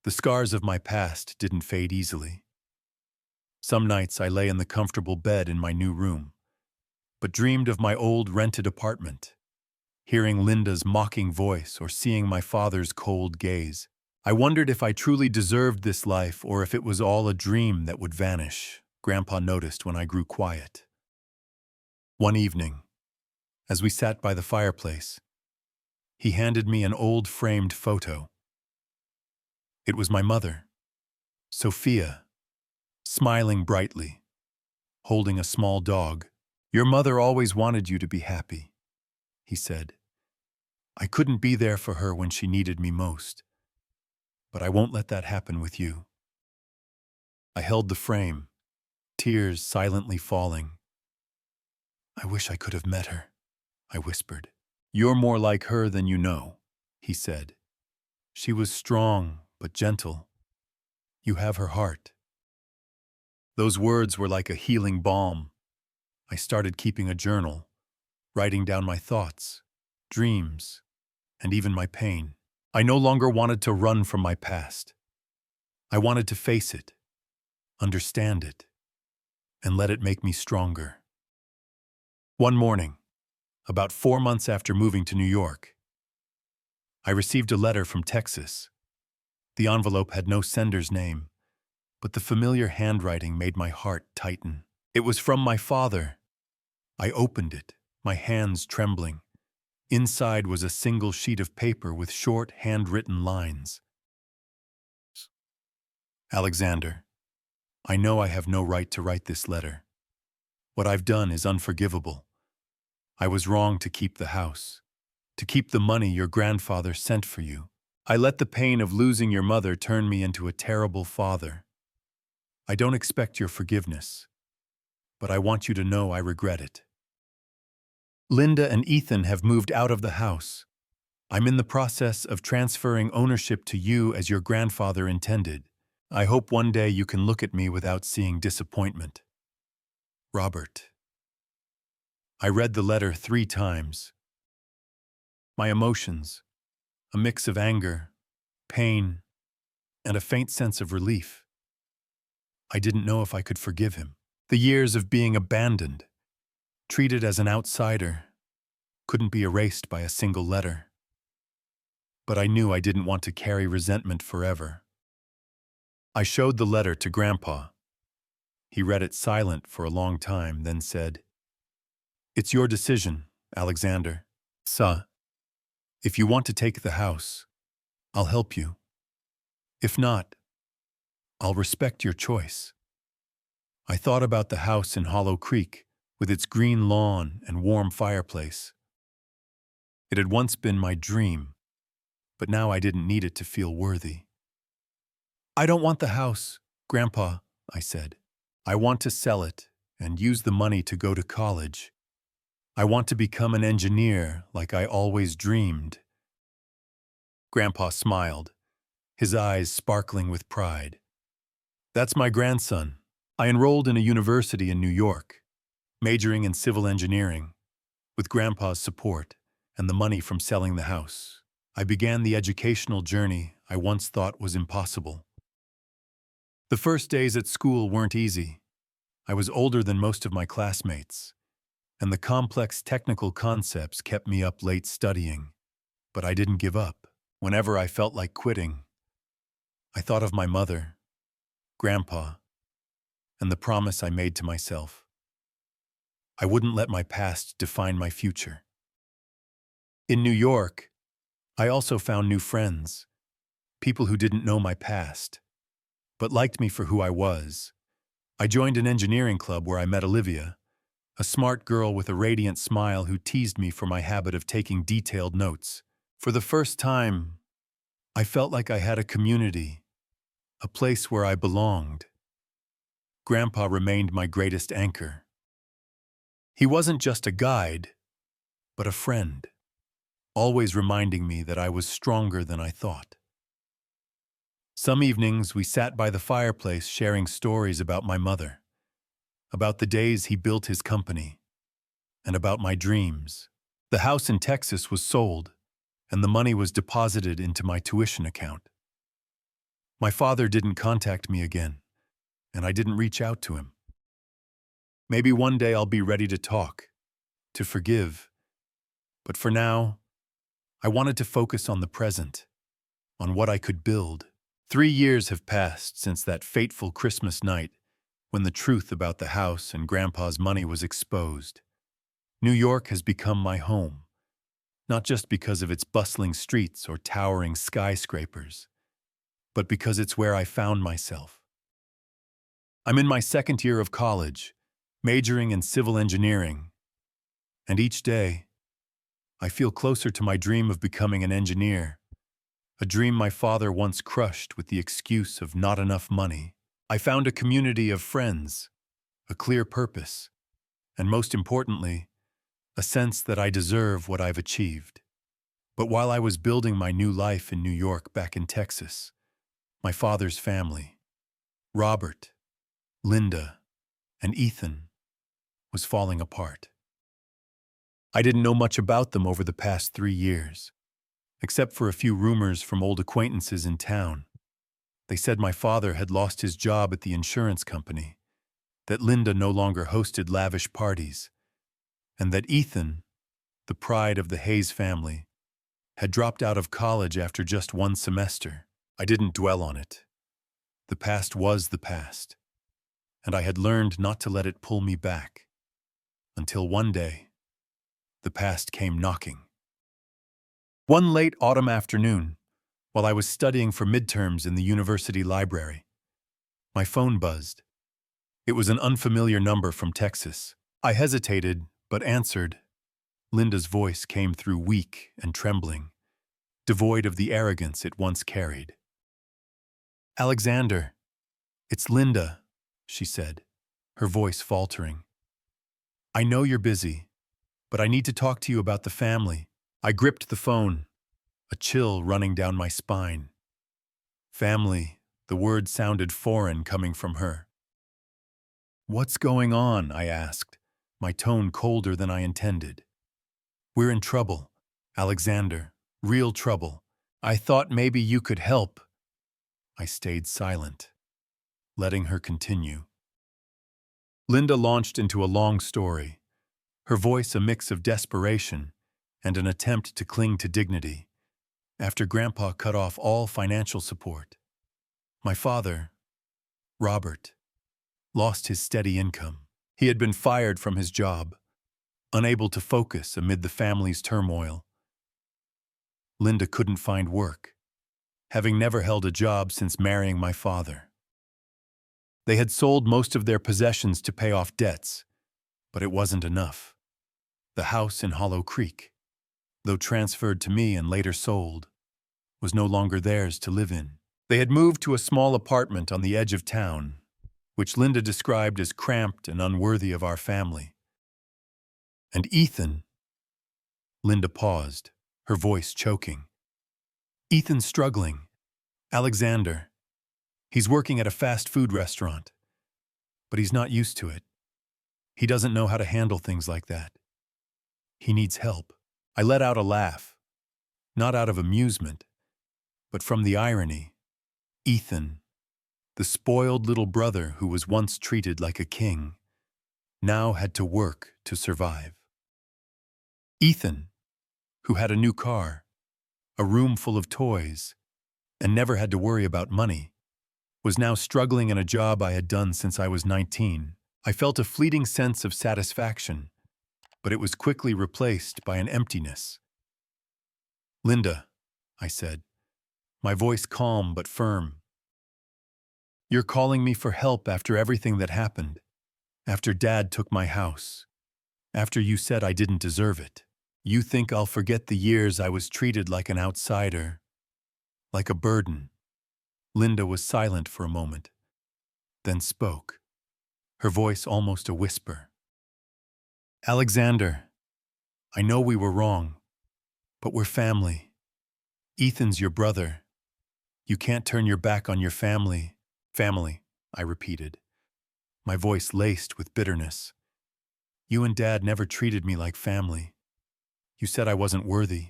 the scars of my past didn't fade easily. Some nights I lay in the comfortable bed in my new room, but dreamed of my old rented apartment, hearing Linda's mocking voice or seeing my father's cold gaze. I wondered if I truly deserved this life or if it was all a dream that would vanish. Grandpa noticed when I grew quiet. One evening, as we sat by the fireplace, he handed me an old framed photo. It was my mother, Sophia, smiling brightly, holding a small dog. "Your mother always wanted you to be happy," he said. "I couldn't be there for her when she needed me most, but I won't let that happen with you." I held the frame, tears silently falling. "I wish I could have met her," I whispered. "You're more like her than you know," he said. "She was strong but gentle. You have her heart." Those words were like a healing balm. I started keeping a journal, writing down my thoughts, dreams, and even my pain. I no longer wanted to run from my past. I wanted to face it, understand it, and let it make me stronger. One morning, about 4 months after moving to New York, I received a letter from Texas. The envelope had no sender's name, but the familiar handwriting made my heart tighten. It was from my father. I opened it, my hands trembling. Inside was a single sheet of paper with short, handwritten lines. "Alexander, I know I have no right to write this letter. What I've done is unforgivable. I was wrong to keep the house, to keep the money your grandfather sent for you. I let the pain of losing your mother turn me into a terrible father. I don't expect your forgiveness, but I want you to know I regret it. Linda and Ethan have moved out of the house. I'm in the process of transferring ownership to you as your grandfather intended. I hope one day you can look at me without seeing disappointment. Robert." I read the letter 3 times. My emotions, a mix of anger, pain, and a faint sense of relief. I didn't know if I could forgive him. The years of being abandoned, treated as an outsider, couldn't be erased by a single letter. But I knew I didn't want to carry resentment forever. I showed the letter to Grandpa. He read it silent for a long time, then said, "It's your decision, Alexander. Sa, if you want to take the house, I'll help you. If not, I'll respect your choice." I thought about the house in Hollow Creek with its green lawn and warm fireplace. It had once been my dream, but now I didn't need it to feel worthy. "I don't want the house, Grandpa," I said. "I want to sell it and use the money to go to college. I want to become an engineer like I always dreamed." Grandpa smiled, his eyes sparkling with pride. "That's my grandson. I enrolled in a university in New York, majoring in civil engineering. With Grandpa's support and the money from selling the house, I began the educational journey I once thought was impossible. The first days at school weren't easy. I was older than most of my classmates, and the complex technical concepts kept me up late studying. But I didn't give up. Whenever I felt like quitting, I thought of my mother, Grandpa, and the promise I made to myself. I wouldn't let my past define my future. In New York, I also found new friends, people who didn't know my past, but liked me for who I was. I joined an engineering club where I met Olivia, a smart girl with a radiant smile who teased me for my habit of taking detailed notes. For the first time, I felt like I had a community, a place where I belonged. Grandpa remained my greatest anchor. He wasn't just a guide, but a friend, always reminding me that I was stronger than I thought. Some evenings we sat by the fireplace sharing stories about my mother, about the days he built his company, and about my dreams. The house in Texas was sold, and the money was deposited into my tuition account. My father didn't contact me again, and I didn't reach out to him. Maybe one day I'll be ready to talk, to forgive, but for now, I wanted to focus on the present, on what I could build. 3 years have passed since that fateful Christmas night when the truth about the house and Grandpa's money was exposed. New York has become my home, not just because of its bustling streets or towering skyscrapers, but because it's where I found myself. I'm in my second year of college, majoring in civil engineering, and each day, I feel closer to my dream of becoming an engineer, a dream my father once crushed with the excuse of not enough money. I found a community of friends, a clear purpose, and most importantly, a sense that I deserve what I've achieved. But while I was building my new life in New York back in Texas, my father's family, Robert, Linda, and Ethan, was falling apart. I didn't know much about them over the past 3 years, except for a few rumors from old acquaintances in town. They said my father had lost his job at the insurance company, that Linda no longer hosted lavish parties, and that Ethan, the pride of the Hayes family, had dropped out of college after just 1 semester. I didn't dwell on it. The past was the past, and I had learned not to let it pull me back. Until one day, the past came knocking. One late autumn afternoon, while I was studying for midterms in the university library, my phone buzzed. It was an unfamiliar number from Texas. I hesitated, but answered. Linda's voice came through weak and trembling, devoid of the arrogance it once carried. "Alexander, it's Linda," she said, her voice faltering. "I know you're busy, but I need to talk to you about the family." I gripped the phone, a chill running down my spine. Family, the word sounded foreign coming from her. "What's going on?" I asked, my tone colder than I intended. "We're in trouble, Alexander, real trouble. I thought maybe you could help." I stayed silent, letting her continue. Linda launched into a long story, her voice a mix of desperation and an attempt to cling to dignity, after Grandpa cut off all financial support. My father, Robert, lost his steady income. He had been fired from his job, unable to focus amid the family's turmoil. Linda couldn't find work, having never held a job since marrying my father. They had sold most of their possessions to pay off debts, but it wasn't enough. The house in Hollow Creek, though transferred to me and later sold, was no longer theirs to live in. They had moved to a small apartment on the edge of town, which Linda described as cramped and unworthy of our family. And Ethan, Linda paused, her voice choking. "Ethan's struggling. Alexander. He's working at a fast food restaurant, but he's not used to it. He doesn't know how to handle things like that. He needs help." I let out a laugh, not out of amusement, but from the irony. Ethan, the spoiled little brother who was once treated like a king, now had to work to survive. Ethan, who had a new car, a room full of toys, and never had to worry about money, was now struggling in a job I had done since I was 19. I felt a fleeting sense of satisfaction, but it was quickly replaced by an emptiness. "Linda," I said, my voice calm but firm. You're calling me for help after everything that happened, after Dad took my house, after you said I didn't deserve it. You think I'll forget the years I was treated like an outsider, like a burden. Linda was silent for a moment, then spoke, her voice almost a whisper. Alexander, I know we were wrong, but we're family. Ethan's your brother. You can't turn your back on your family. Family, I repeated, my voice laced with bitterness. You and Dad never treated me like family. You said I wasn't worthy.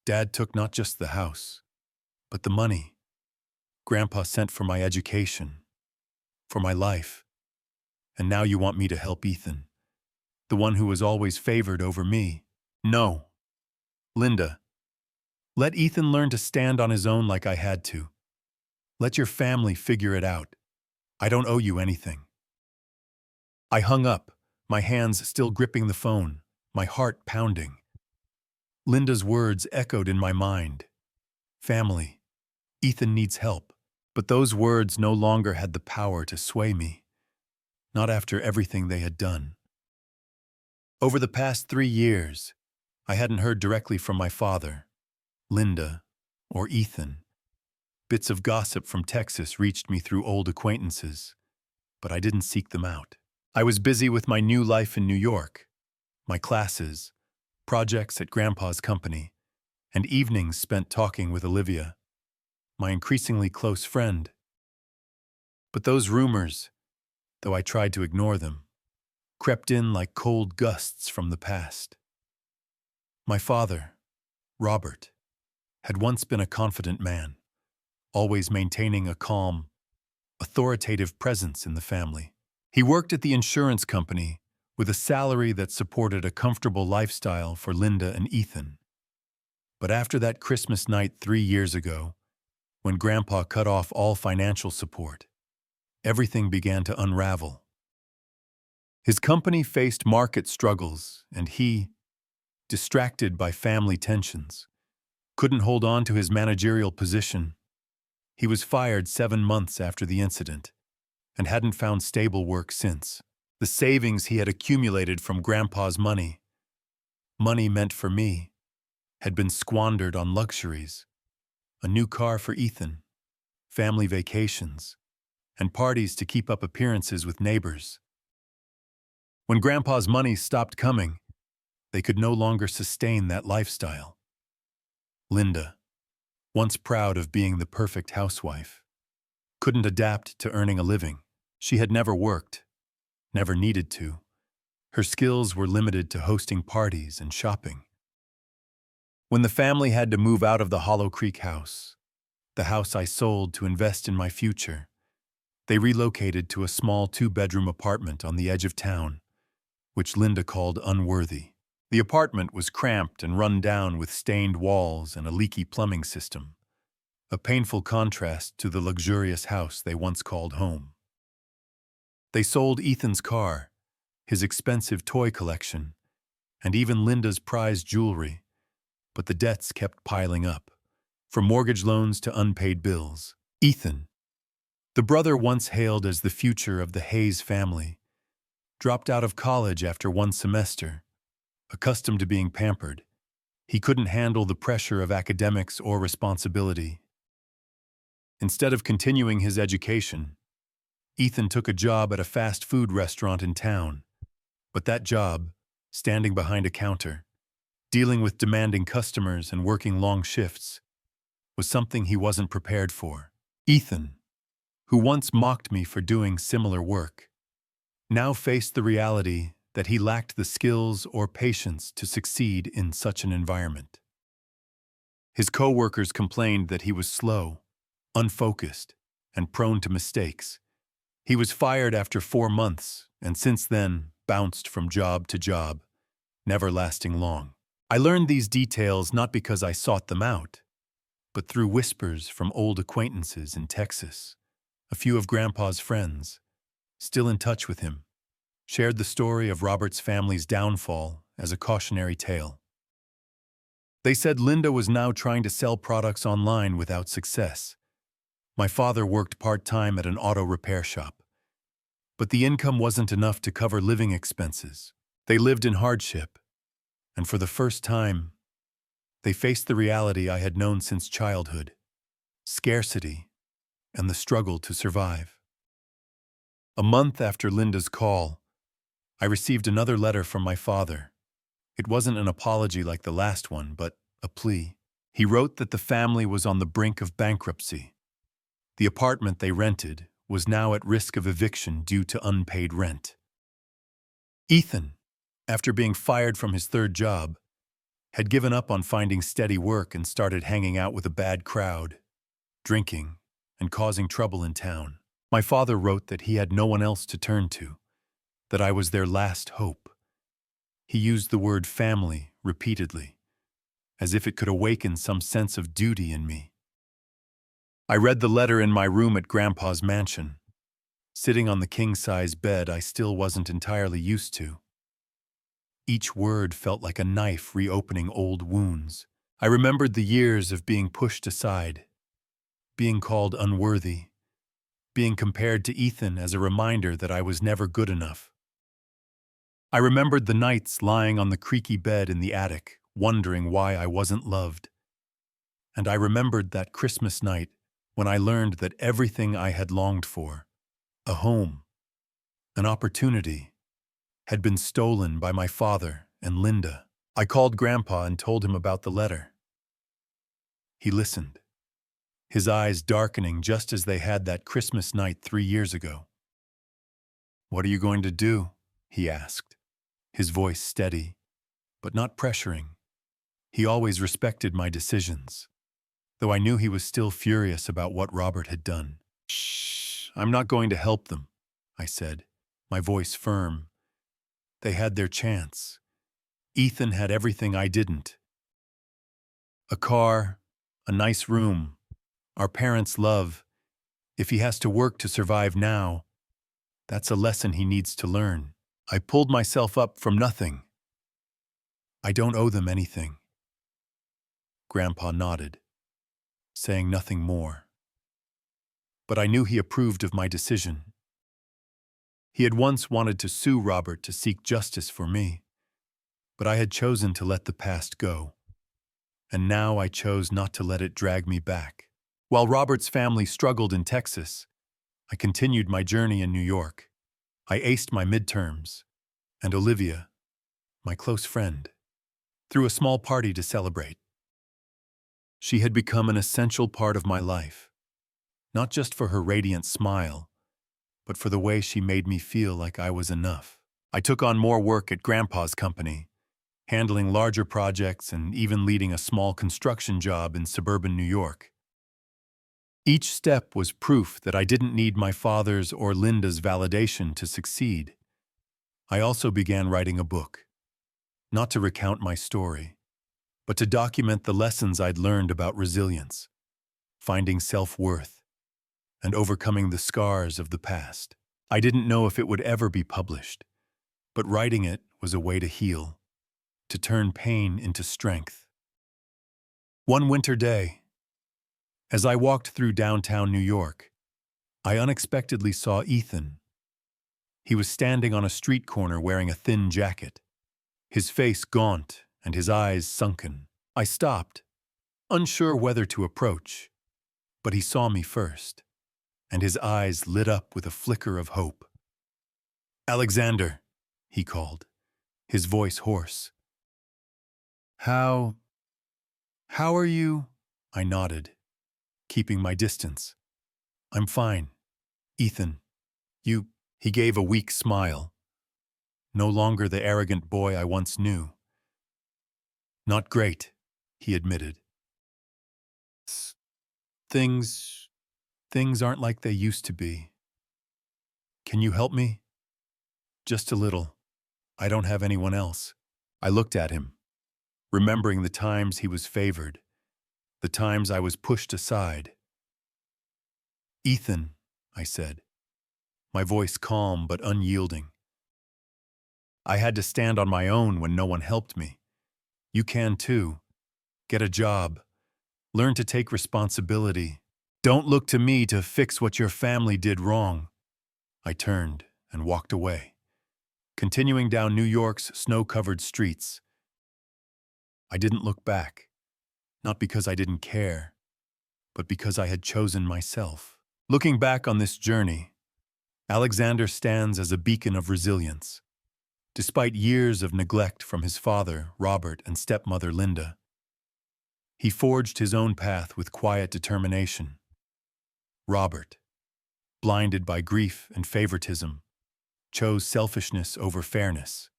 Dad took not just the house, but the money Grandpa sent for my education, for my life. And now you want me to help Ethan, the one who was always favored over me. No. Linda, let Ethan learn to stand on his own like I had to. Let your family figure it out. I don't owe you anything. I hung up, my hands still gripping the phone, my heart pounding. Linda's words echoed in my mind. Family. Ethan needs help. But those words no longer had the power to sway me. Not after everything they had done. Over the past 3 years, I hadn't heard directly from my father, Linda, or Ethan. Bits of gossip from Texas reached me through old acquaintances, but I didn't seek them out. I was busy with my new life in New York, my classes, projects at Grandpa's company, and evenings spent talking with Olivia, my increasingly close friend. But those rumors, though I tried to ignore them, crept in like cold gusts from the past. My father, Robert, had once been a confident man, always maintaining a calm, authoritative presence in the family. He worked at the insurance company with a salary that supported a comfortable lifestyle for Linda and Ethan. But after that Christmas night 3 years ago, when Grandpa cut off all financial support, everything began to unravel. His company faced market struggles, and he, distracted by family tensions, couldn't hold on to his managerial position. He was fired 7 months after the incident and hadn't found stable work since. The savings he had accumulated from Grandpa's money meant for me, had been squandered on luxuries, a new car for Ethan, family vacations, and parties to keep up appearances with neighbors. When Grandpa's money stopped coming, they could no longer sustain that lifestyle. Linda, once proud of being the perfect housewife, couldn't adapt to earning a living. She had never worked, never needed to. Her skills were limited to hosting parties and shopping. When the family had to move out of the Hollow Creek house, the house I sold to invest in my future, they relocated to a small 2-bedroom apartment on the edge of town, which Linda called unworthy. The apartment was cramped and run down with stained walls and a leaky plumbing system, a painful contrast to the luxurious house they once called home. They sold Ethan's car, his expensive toy collection, and even Linda's prized jewelry, but the debts kept piling up, from mortgage loans to unpaid bills. Ethan, the brother once hailed as the future of the Hayes family, dropped out of college after 1 semester. Accustomed to being pampered, he couldn't handle the pressure of academics or responsibility. Instead of continuing his education, Ethan took a job at a fast food restaurant in town. But that job, standing behind a counter, dealing with demanding customers and working long shifts, was something he wasn't prepared for. Ethan, who once mocked me for doing similar work, now faced the reality that he lacked the skills or patience to succeed in such an environment. His co-workers complained that he was slow, unfocused, and prone to mistakes. He was fired after 4 months, and since then bounced from job to job, never lasting long. I learned these details not because I sought them out, but through whispers from old acquaintances in Texas. A few of Grandpa's friends, still in touch with him, shared the story of Robert's family's downfall as a cautionary tale. They said Linda was now trying to sell products online without success. My father worked part-time at an auto repair shop. But the income wasn't enough to cover living expenses. They lived in hardship. And for the first time, they faced the reality I had known since childhood: scarcity and the struggle to survive. A month after Linda's call, I received another letter from my father. It wasn't an apology like the last one, but a plea. He wrote that the family was on the brink of bankruptcy. The apartment they rented was now at risk of eviction due to unpaid rent. Ethan, after being fired from his third job, had given up on finding steady work and started hanging out with a bad crowd, drinking, and causing trouble in town. My father wrote that he had no one else to turn to, that I was their last hope. He used the word family repeatedly, as if it could awaken some sense of duty in me. I read the letter in my room at Grandpa's mansion, sitting on the king-size bed I still wasn't entirely used to. Each word felt like a knife reopening old wounds. I remembered the years of being pushed aside, being called unworthy, being compared to Ethan as a reminder that I was never good enough. I remembered the nights lying on the creaky bed in the attic, wondering why I wasn't loved. And I remembered that Christmas night when I learned that everything I had longed for, a home, an opportunity, had been stolen by my father and Linda. I called Grandpa and told him about the letter. He listened, his eyes darkening just as they had that Christmas night 3 years ago. "What are you going to do?" he asked, his voice steady, but not pressuring. He always respected my decisions, though I knew he was still furious about what Robert had done. "Shh, I'm not going to help them," I said, my voice firm. They had their chance. Ethan had everything I didn't. A car, a nice room, our parents' love. If he has to work to survive now, that's a lesson he needs to learn. I pulled myself up from nothing. "I don't owe them anything." Grandpa nodded, saying nothing more. But I knew he approved of my decision. He had once wanted to sue Robert to seek justice for me, but I had chosen to let the past go. And now I chose not to let it drag me back. While Robert's family struggled in Texas, I continued my journey in New York. I aced my midterms, and Olivia, my close friend, threw a small party to celebrate. She had become an essential part of my life, not just for her radiant smile, but for the way she made me feel like I was enough. I took on more work at Grandpa's company, handling larger projects and even leading a small construction job in suburban New York. Each step was proof that I didn't need my father's or Linda's validation to succeed. I also began writing a book, not to recount my story, but to document the lessons I'd learned about resilience, finding self-worth, and overcoming the scars of the past. I didn't know if it would ever be published, but writing it was a way to heal, to turn pain into strength. One winter day, as I walked through downtown New York, I unexpectedly saw Ethan. He was standing on a street corner wearing a thin jacket, his face gaunt and his eyes sunken. I stopped, unsure whether to approach, but he saw me first, and his eyes lit up with a flicker of hope. "Alexander," he called, his voice hoarse. How are you?" I nodded, keeping my distance. "I'm fine, Ethan. He gave a weak smile, no longer the arrogant boy I once knew. "Not great," he admitted. Things aren't like they used to be. Can you help me?" "Just a little. I don't have anyone else." I looked at him, remembering the times he was favored, the times I was pushed aside. "Ethan," I said, my voice calm but unyielding. "I had to stand on my own when no one helped me. You can too. get a job, learn to take responsibility. Don't look to me to fix what your family did wrong. I turned and walked away, continuing down New York's snow-covered streets. I didn't look back, not because I didn't care, but because I had chosen myself. Looking back on this journey, Alexander stands as a beacon of resilience. Despite years of neglect from his father, Robert, and stepmother, Linda, he forged his own path with quiet determination. Robert, blinded by grief and favoritism, chose selfishness over fairness,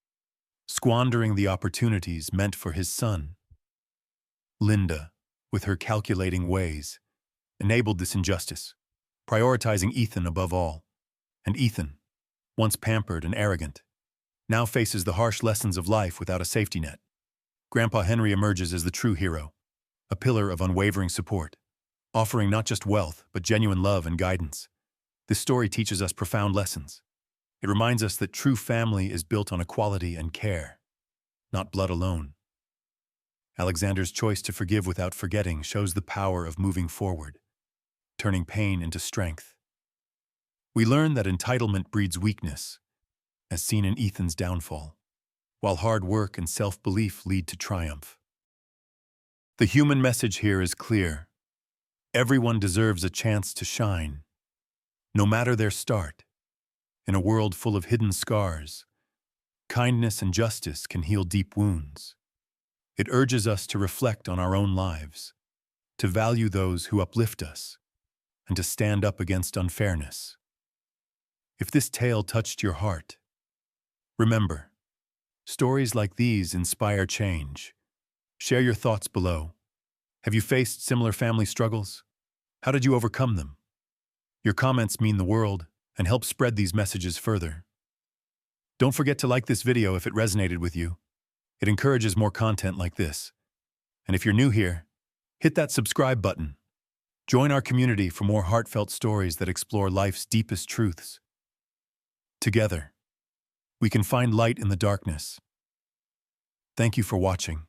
squandering the opportunities meant for his son. Linda, with her calculating ways, enabled this injustice, prioritizing Ethan above all. And Ethan, once pampered and arrogant, now faces the harsh lessons of life without a safety net. Grandpa Henry emerges as the true hero, a pillar of unwavering support, offering not just wealth, but genuine love and guidance. This story teaches us profound lessons. It reminds us that true family is built on equality and care, not blood alone. Alexander's choice to forgive without forgetting shows the power of moving forward, turning pain into strength. We learn that entitlement breeds weakness, as seen in Ethan's downfall, while hard work and self-belief lead to triumph. The human message here is clear. Everyone deserves a chance to shine, no matter their start. In a world full of hidden scars, kindness and justice can heal deep wounds. It urges us to reflect on our own lives, to value those who uplift us, and to stand up against unfairness. If this tale touched your heart, remember, stories like these inspire change. Share your thoughts below. Have you faced similar family struggles? How did you overcome them? Your comments mean the world and help spread these messages further. Don't forget to like this video if it resonated with you. It encourages more content like this. And if you're new here, hit that subscribe button. Join our community for more heartfelt stories that explore life's deepest truths. Together, we can find light in the darkness. Thank you for watching.